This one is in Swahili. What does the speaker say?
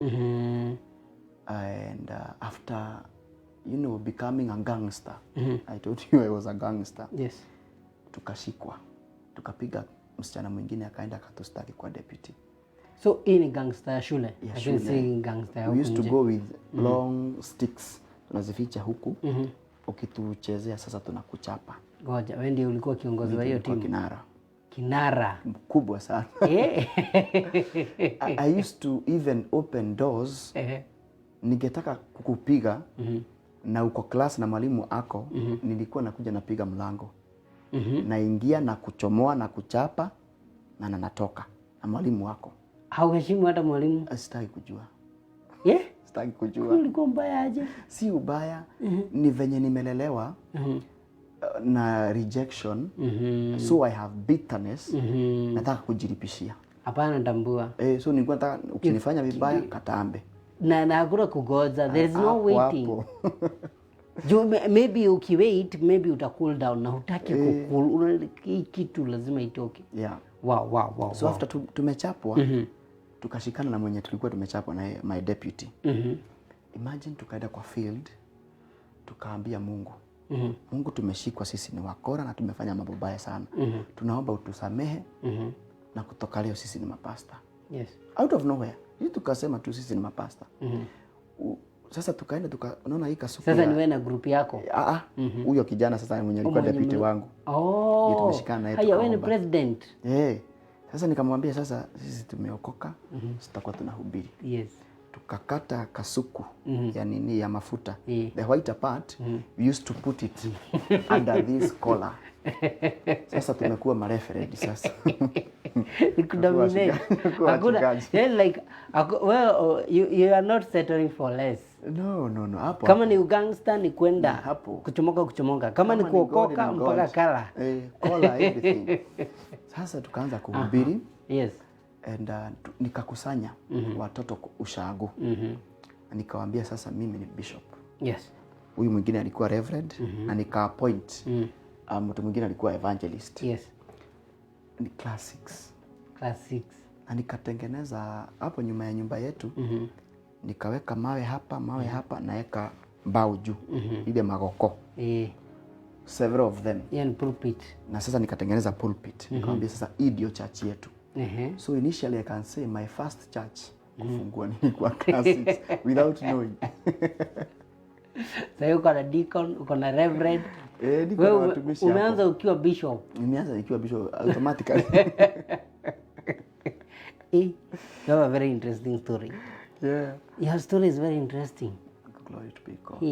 And after, becoming a gangster, I told you I was a gangster. Yes. Tukashikwa, tukapiga msichana mwingine akaenda akatustaki kwa deputy. So hii ni gangster ya shule? Ya I shule. can say gangster ya We used to nje. go with long sticks, tunazificha huku. Ukituchezea sasa tunakuchapa. Ngoja, wewe ndiye ulikuwa kiongozi wa hiyo timu? Kinara. Kinara. Mkubwa sana. I used to even open doors. Ningetaka kukupiga na uko class na mwalimu ako, nilikuwa nakuja napiga mlango. Naingia na kuchomoa na kuchapa na natoka na mwalimu wako. Hauheshimu hata mwalimu? Sitaki kujua. Sitaki kujua. Ulikuwa mbaya aje? Si ubaya, ni venye nimelelewa na rejection. So I have bitterness. Nataka kujiripishia. Hapana, tambua. So nilikuwa nataka ukinifanya vibaya katambe. Na hakuna kugoza. There is no waiting. Maybe ukiwait, maybe uta cool down na hutaki kukul. Hii kitu lazima itoke. Yeah. Wow. So after tumechapwa, tukashikana na mwenye tulikuwa tumechapwa na my deputy. Imagine tukaenda kwa field, tukaambia Mungu. Mungu, tumeshikwa sisi ni wakora na tumefanya mambo baya sana. Tunaomba utusamehe na kutoka leo sisi ni mapasta. Yes. Out of nowhere. Hii tukasema tu sisi ni mapasta. Sasa tukaenda unaona hii kasuku. Sasa ni wewe na group yako? Huyo kijana sasa mwenye alikuwa deputy wangu. Oh. Tumeshikana naye. Haya, wewe ni president. Sasa nikamwambia sasa sisi tumeokoka, tutakuwa tunahubiri. Yes. Tukakata kasuku ya nini ya mafuta. The white part, we used to put it under this collar. Sasa tumekuwa mareferee sasa. Nikudominate. Like, well, you are not settling for less. No. Hapo. Kama ni ugangster ni kwenda hapo. Kuchomoka. Kama ni kuokoka mpaka kala. Collar everything. Sasa tukaanza kuhubiri. Yes. And nikakusanya watoto ushago. Nikawaambia sasa mimi ni bishop. Yes. Huyu mwingine alikuwa reverend na nika appoint mtu mwingine alikuwa evangelist. Yes. Ni classics. Na nikatengeneza hapo nyuma ya nyumba yetu. Nikaweka mawe hapa naeka mbao juu. Ile magoko. Several of them. And pulpit. Na sasa nikatengeneza pulpit. Nikamwambia sasa hii ndio church yetu. So initially I can say my first church kufungua nilikuwa class 6 without knowing. Sasa uko na deacon, uko na reverend. Wewe umeanza ukiwa bishop. Nimeanza nikiwa bishop automatically. You have a very interesting story. Yeah. Your story is very interesting. Glory to be God.